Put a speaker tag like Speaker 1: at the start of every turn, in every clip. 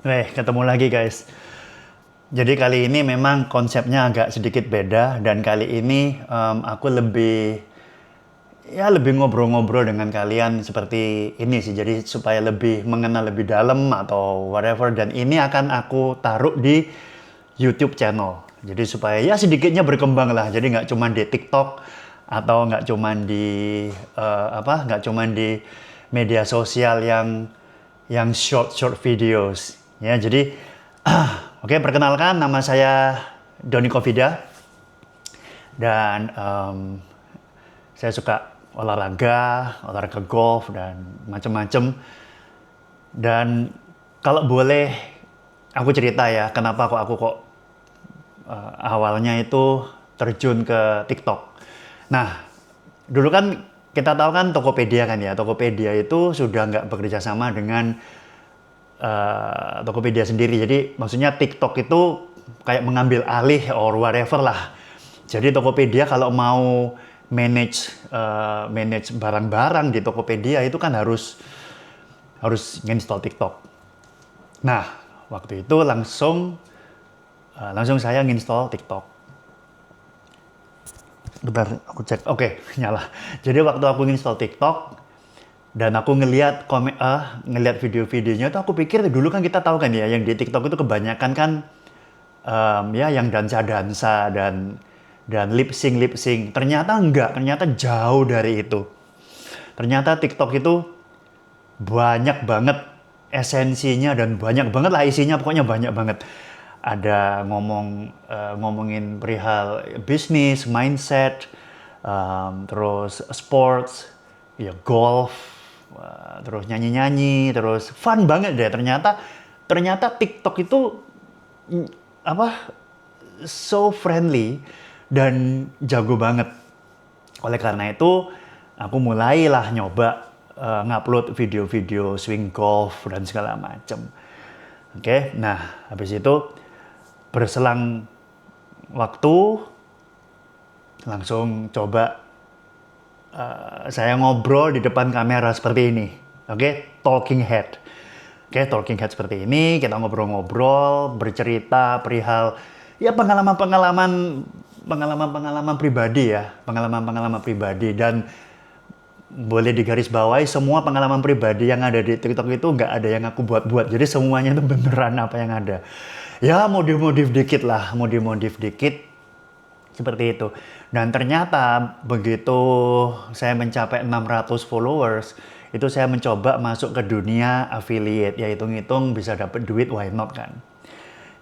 Speaker 1: Ketemu lagi guys. Jadi kali ini memang konsepnya agak sedikit beda dan kali ini aku lebih ngobrol-ngobrol dengan kalian seperti ini sih. Jadi supaya lebih mengenal lebih dalam atau whatever, dan ini akan aku taruh di YouTube channel. Jadi supaya ya sedikitnya berkembang lah. Jadi nggak cuma di TikTok atau nggak cuma di nggak cuma di media sosial yang short videos. Ya, jadi oke, perkenalkan nama saya Doni Kofida dan saya suka olahraga golf dan macam-macam. Dan kalau boleh aku cerita ya, kenapa awalnya itu terjun ke TikTok. Nah, dulu kan kita tahu kan Tokopedia kan ya. Tokopedia itu sudah nggak bekerja sama dengan Tokopedia sendiri. Jadi maksudnya TikTok itu kayak mengambil alih or whatever lah. Jadi Tokopedia kalau mau manage barang-barang di Tokopedia itu kan harus install TikTok. Nah, waktu itu langsung saya nginstall TikTok. Bentar, aku cek. Oke, nyala. Jadi waktu aku nginstall TikTok dan aku ngelihat video-videonya itu, aku pikir dulu kan kita tahu kan ya, yang di TikTok itu kebanyakan kan ya yang dansa-dansa dan lip sync. Ternyata enggak, ternyata jauh dari itu. Ternyata TikTok itu banyak banget esensinya dan banyak banget lah isinya, pokoknya banyak banget. Ada ngomongin perihal bisnis, mindset, terus sports, ya golf, terus nyanyi-nyanyi, terus fun banget deh. Ternyata TikTok itu so friendly dan jago banget. Oleh karena itu, aku mulailah nyoba ngupload video-video swing golf dan segala macam. Oke, nah habis itu berselang waktu langsung coba saya ngobrol di depan kamera seperti ini. Oke, talking head. Oke, talking head seperti ini, kita ngobrol-ngobrol, bercerita perihal ya pengalaman pribadi ya, pengalaman pribadi. Dan boleh digarisbawahi, semua pengalaman pribadi yang ada di TikTok itu nggak ada yang aku buat-buat. Jadi semuanya itu beneran apa yang ada. Ya modif-modif dikit seperti itu. Dan ternyata begitu saya mencapai 600 followers, itu saya mencoba masuk ke dunia affiliate. Ya hitung-hitung bisa dapat duit, why not kan.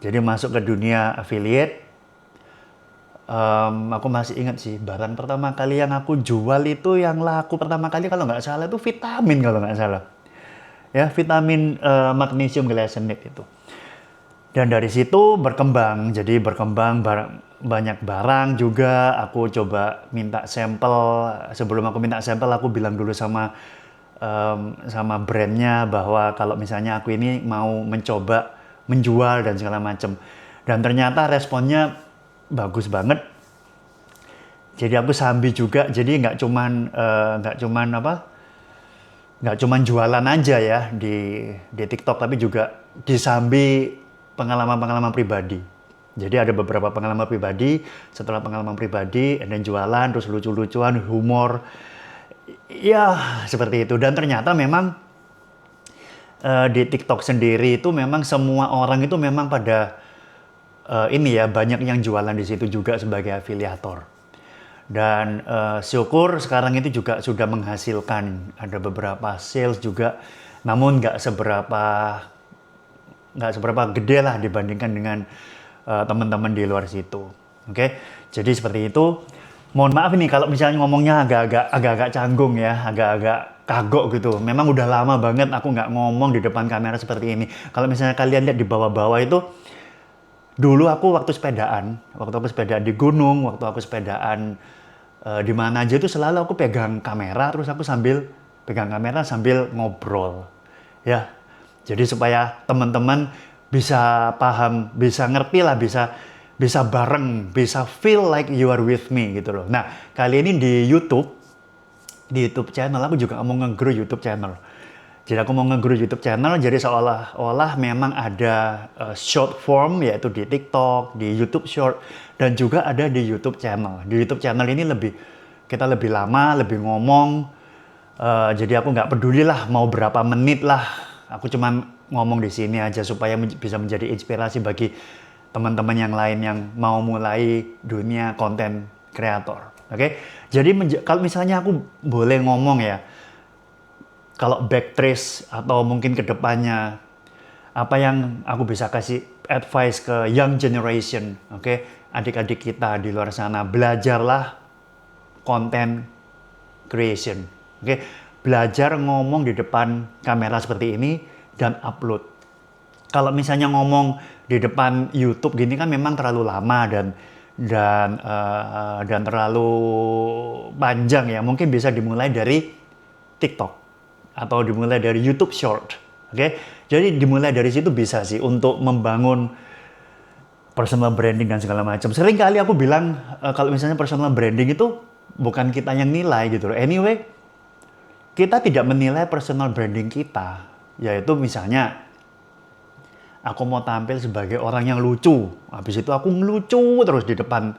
Speaker 1: Jadi masuk ke dunia affiliate. Aku masih ingat sih, barang pertama kali yang aku jual itu, yang laku pertama kali kalau nggak salah itu vitamin, kalau nggak salah. Ya, vitamin magnesium glycinate itu. Dan dari situ berkembang, jadi banyak barang juga. Aku coba minta sampel. Sebelum aku minta sampel, aku bilang dulu sama brandnya bahwa kalau misalnya aku ini mau mencoba menjual dan segala macam. Dan ternyata responnya bagus banget. Jadi aku sambil juga, jadi nggak cuman jualan aja ya di TikTok, tapi juga disambi pengalaman-pengalaman pribadi. Jadi ada beberapa pengalaman pribadi, setelah pengalaman pribadi, dan jualan, terus lucu-lucuan, humor, ya seperti itu. Dan ternyata memang di TikTok sendiri itu memang semua orang itu memang pada banyak yang jualan di situ juga sebagai afiliator. Dan syukur sekarang itu juga sudah menghasilkan, ada beberapa sales juga, namun nggak seberapa gede lah dibandingkan dengan teman-teman di luar situ. Oke, jadi seperti itu. Mohon maaf ini kalau misalnya ngomongnya agak-agak canggung ya, agak-agak kagok gitu. Memang udah lama banget aku nggak ngomong di depan kamera seperti ini. Kalau misalnya kalian lihat di bawah-bawah itu, dulu waktu aku sepedaan di gunung, waktu aku sepedaan di mana aja itu selalu aku pegang kamera, terus aku pegang kamera sambil ngobrol. Ya. Jadi supaya teman-teman bisa paham, bisa ngerti lah, bisa bareng, bisa feel like you are with me gitu loh. Nah, kali ini di YouTube channel aku juga mau nge-grow YouTube channel. Jadi aku mau nge-grow YouTube channel, jadi seolah-olah memang ada short form, yaitu di TikTok, di YouTube Short, dan juga ada di YouTube channel. Di YouTube channel ini kita lebih lama, lebih ngomong, jadi aku nggak peduli lah mau berapa menit lah. Aku cuman ngomong di sini aja supaya bisa menjadi inspirasi bagi teman-teman yang lain yang mau mulai dunia konten kreator. Oke, jadi kalau misalnya aku boleh ngomong ya, kalau backtrace atau mungkin ke depannya, apa yang aku bisa kasih advice ke young generation, oke? Adik-adik kita di luar sana, belajarlah content creation, oke? Belajar ngomong di depan kamera seperti ini dan upload. Kalau misalnya ngomong di depan YouTube gini kan memang terlalu lama dan terlalu panjang ya. Mungkin bisa dimulai dari TikTok atau dimulai dari YouTube Short. Oke, jadi dimulai dari situ bisa sih untuk membangun personal branding dan segala macam. Sering kali aku bilang kalau misalnya personal branding itu bukan kita yang nilai gitu loh. Anyway, kita tidak menilai personal branding kita, yaitu misalnya aku mau tampil sebagai orang yang lucu. Habis itu aku ngelucu terus di depan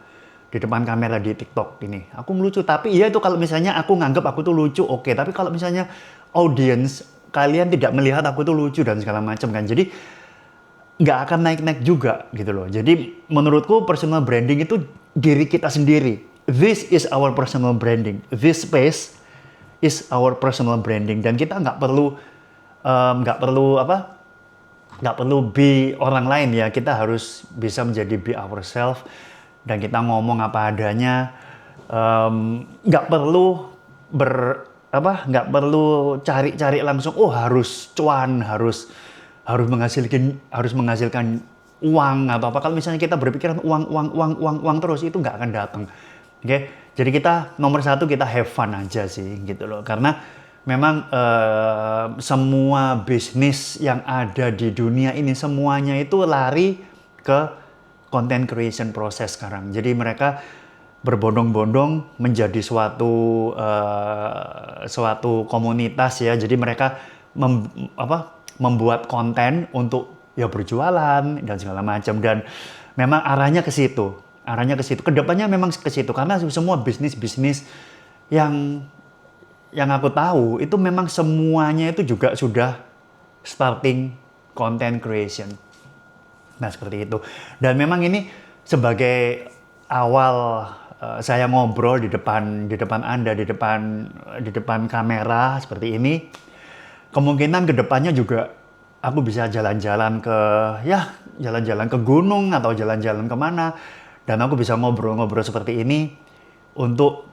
Speaker 1: kamera di TikTok ini. Aku ngelucu, tapi iya itu kalau misalnya aku nganggap aku tuh lucu, oke. Tapi kalau misalnya audience kalian tidak melihat aku tuh lucu dan segala macam kan. Jadi nggak akan naik-naik juga gitu loh. Jadi menurutku personal branding itu diri kita sendiri. This is our personal branding. This space is our personal branding. Dan kita nggak perlu be orang lain ya. Kita harus bisa menjadi be ourselves dan kita ngomong apa adanya. Nggak perlu cari-cari langsung. Oh harus cuan, harus menghasilkan uang atau apa. Kalau misalnya kita berpikiran uang terus, itu nggak akan datang. Oke, jadi nomor satu kita have fun aja sih gitu loh. Karena memang semua bisnis yang ada di dunia ini semuanya itu lari ke content creation proses sekarang. Jadi mereka berbondong-bondong menjadi suatu komunitas ya. Jadi mereka membuat konten untuk ya berjualan dan segala macam, dan memang arahnya ke situ. Kedepannya memang ke situ karena semua bisnis yang aku tahu itu memang semuanya itu juga sudah starting content creation. Nah seperti itu. Dan memang ini sebagai awal saya ngobrol di depan Anda, di depan kamera seperti ini. Kemungkinan kedepannya juga aku bisa jalan-jalan ke gunung atau jalan-jalan kemana, dan aku bisa ngobrol-ngobrol seperti ini untuk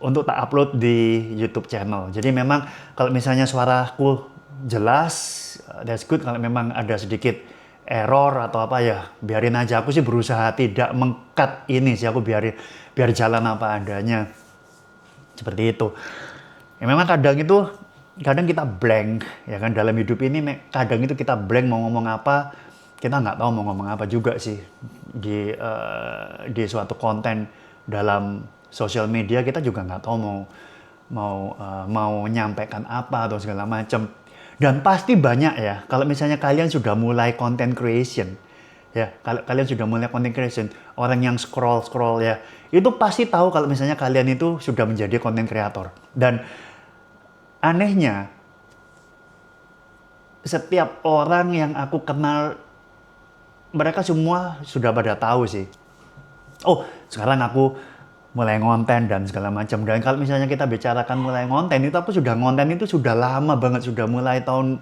Speaker 1: tak upload di YouTube channel. Jadi memang kalau misalnya suaraku jelas, that's good. Kalau memang ada sedikit error atau apa ya biarin aja. Aku sih berusaha tidak meng-cut ini sih, aku biar jalan apa adanya. Seperti itu. Ya memang kadang kita blank ya kan, dalam hidup ini kadang itu kita blank mau ngomong apa, kita nggak tahu mau ngomong apa juga sih di suatu konten dalam sosial media. Kita juga nggak tahu mau nyampaikan apa atau segala macam. Dan pasti banyak ya, kalau misalnya kalian sudah mulai content creation, ya, kalau kalian sudah mulai content creation, orang yang scroll ya, itu pasti tahu kalau misalnya kalian itu sudah menjadi content creator. Dan anehnya, setiap orang yang aku kenal, mereka semua sudah pada tahu sih. Oh, sekarang aku mulai ngonten dan segala macam. Dan kalau misalnya kita bicarakan mulai ngonten, itu aku sudah ngonten itu sudah lama banget, sudah mulai tahun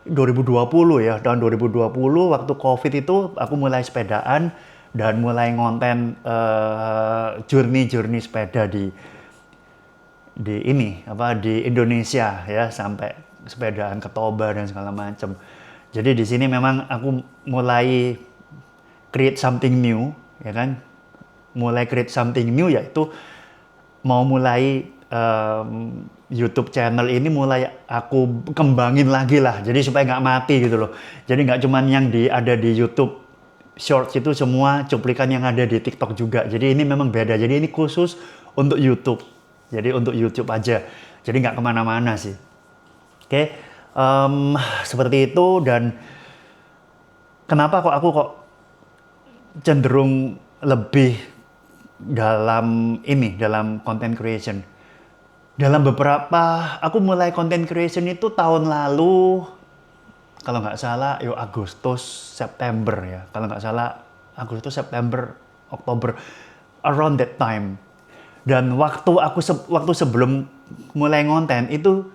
Speaker 1: 2020 ya. Tahun 2020 waktu Covid itu aku mulai sepedaan dan mulai ngonten journey sepeda di Indonesia ya, sampai sepedaan ke Toba dan segala macam. Jadi di sini memang aku mulai create something new ya kan. Mulai create something new, yaitu mau mulai YouTube channel ini mulai aku kembangin lagi lah, jadi supaya nggak mati gitu loh. Jadi nggak cuman yang ada di YouTube Shorts itu semua cuplikan yang ada di TikTok juga. Jadi ini memang beda, jadi ini khusus untuk YouTube. Jadi untuk YouTube aja, jadi nggak kemana-mana sih. Oke. Seperti itu. Dan kenapa kok aku cenderung lebih dalam content creation. Dalam beberapa, aku mulai content creation itu tahun lalu, kalau nggak salah, Agustus, September ya. Kalau nggak salah, Agustus, September, Oktober, around that time. Dan waktu sebelum mulai ngonten itu,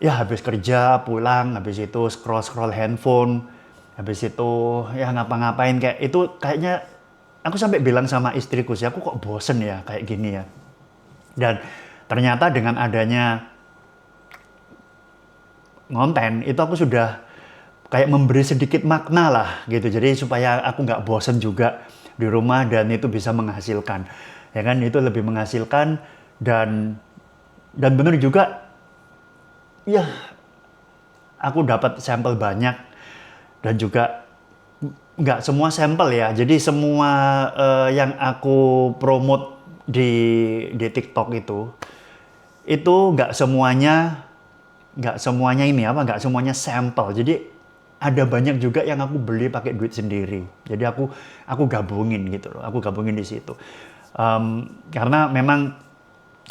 Speaker 1: ya habis kerja, pulang, habis itu scroll handphone, habis itu ya ngapa-ngapain kayak itu kayaknya aku sampai bilang sama istriku sih, aku kok bosen ya kayak gini ya. Dan ternyata dengan adanya ngonten itu aku sudah kayak memberi sedikit makna lah gitu. Jadi supaya aku nggak bosen juga di rumah dan itu bisa menghasilkan. Ya kan, itu lebih menghasilkan dan benar juga ya aku dapat sampel banyak dan juga nggak semua sampel ya. Jadi semua yang aku promote di TikTok itu nggak semuanya sampel. Jadi ada banyak juga yang aku beli pakai duit sendiri. Jadi aku gabungin gitu loh. Aku gabungin di situ. Karena memang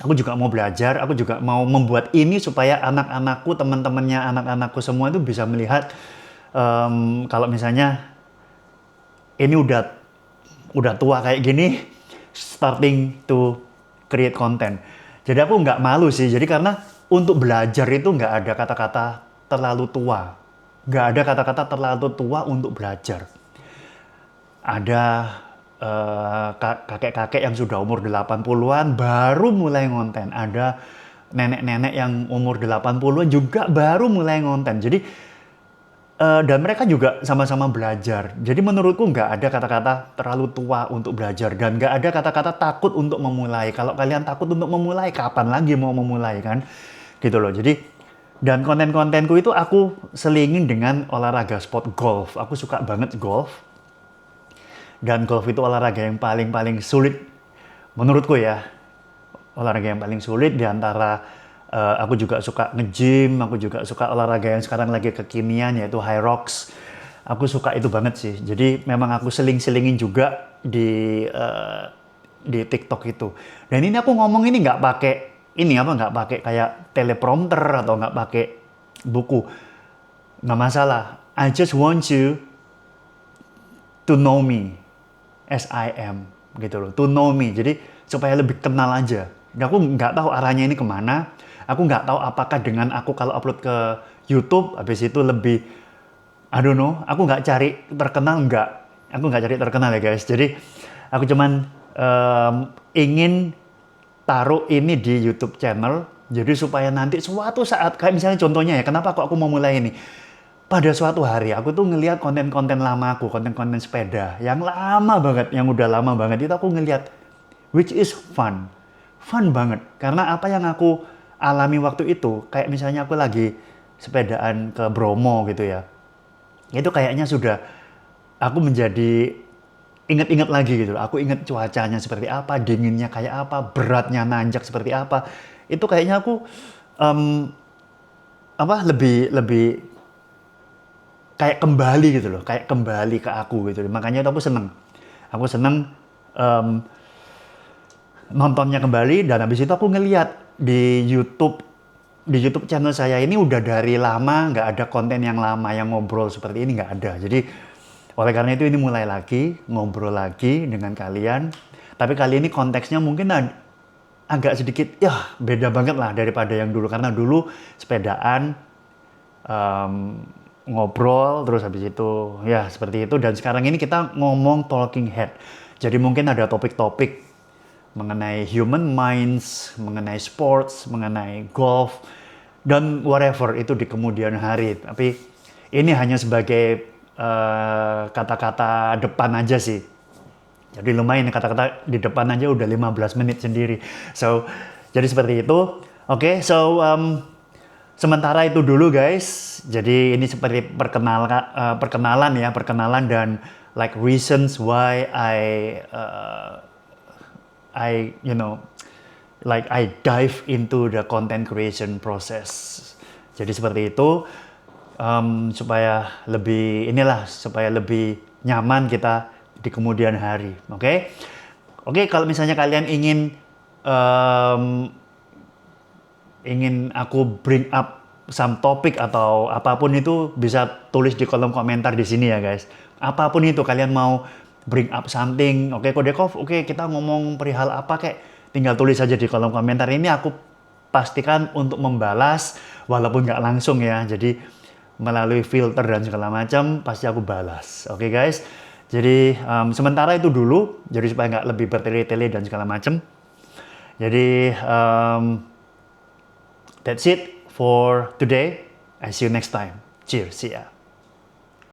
Speaker 1: aku juga mau belajar, aku juga mau membuat ini supaya anak-anakku, teman-temannya anak-anakku semua itu bisa melihat kalau misalnya ini udah tua kayak gini, starting to create content. Jadi aku nggak malu sih. Jadi karena untuk belajar itu nggak ada kata-kata terlalu tua. Nggak ada kata-kata terlalu tua untuk belajar. Ada kakek-kakek yang sudah umur 80-an baru mulai ngonten. Ada nenek-nenek yang umur 80-an juga baru mulai ngonten. Jadi dan mereka juga sama-sama belajar. Jadi menurutku nggak ada kata-kata terlalu tua untuk belajar dan nggak ada kata-kata takut untuk memulai. Kalau kalian takut untuk memulai, kapan lagi mau memulai kan? Gitu loh. Jadi dan konten-kontenku itu aku selingin dengan olahraga sport golf. Aku suka banget golf. Dan golf itu olahraga yang paling sulit menurutku ya. Olahraga yang paling sulit di antara aku juga suka nge-gym, aku juga suka olahraga yang sekarang lagi kekinian yaitu high rocks. Aku suka itu banget sih. Jadi memang aku seling-selingin juga di TikTok itu. Dan ini aku ngomong ini nggak pakai kayak teleprompter atau nggak pakai buku. Nggak masalah. I just want you to know me as I am gitu loh. To know me. Jadi supaya lebih kenal aja. Dan aku nggak tahu arahnya ini kemana. Aku nggak tahu apakah dengan aku kalau upload ke YouTube, habis itu lebih, I don't know, aku nggak cari terkenal, aku nggak cari terkenal ya guys. Jadi aku cuman ingin taruh ini di YouTube channel, jadi supaya nanti suatu saat, kayak misalnya contohnya ya, kenapa kok aku mau mulai ini? Pada suatu hari aku tuh ngelihat konten-konten lama aku, konten-konten sepeda, yang lama banget, yang udah lama banget, itu aku ngelihat, which is fun banget. Karena apa yang aku alami waktu itu, kayak misalnya aku lagi sepedaan ke Bromo gitu ya, itu kayaknya sudah aku menjadi inget-inget lagi gitu. Aku inget cuacanya seperti apa, dinginnya kayak apa, beratnya nanjak seperti apa. Itu kayaknya aku lebih kayak kembali gitu loh, kayak kembali ke aku gitu. Makanya itu aku seneng nontonnya kembali. Dan habis itu aku ngeliat di YouTube channel saya ini udah dari lama nggak ada konten yang lama yang ngobrol seperti ini, nggak ada. Jadi oleh karena itu ini mulai lagi ngobrol lagi dengan kalian, tapi kali ini konteksnya mungkin agak sedikit ya beda banget lah daripada yang dulu, karena dulu sepedaan ngobrol terus habis itu ya seperti itu, dan sekarang ini kita ngomong talking head. Jadi mungkin ada topik-topik mengenai human minds, mengenai sports, mengenai golf, dan whatever itu di kemudian hari. Tapi ini hanya sebagai kata-kata depan aja sih. Jadi lumayan kata-kata di depan aja udah 15 menit sendiri. So, jadi seperti itu. Oke, so sementara itu dulu guys. Jadi ini seperti perkenalan dan like reasons why I dive into the content creation process. Jadi seperti itu, supaya lebih nyaman kita di kemudian hari. Oke? Oke, kalau misalnya kalian ingin aku bring up some topik atau apapun itu, bisa tulis di kolom komentar di sini ya guys. Apapun itu kalian mau bring up something, oke Kodekov, oke kita ngomong perihal apa kek, tinggal tulis aja di kolom komentar. Ini aku pastikan untuk membalas walaupun nggak langsung ya. Jadi melalui filter dan segala macam pasti aku balas. Oke guys. Jadi sementara itu dulu, jadi supaya nggak lebih bertele-tele dan segala macam. Jadi that's it for today. I see you next time. Cheers. See ya.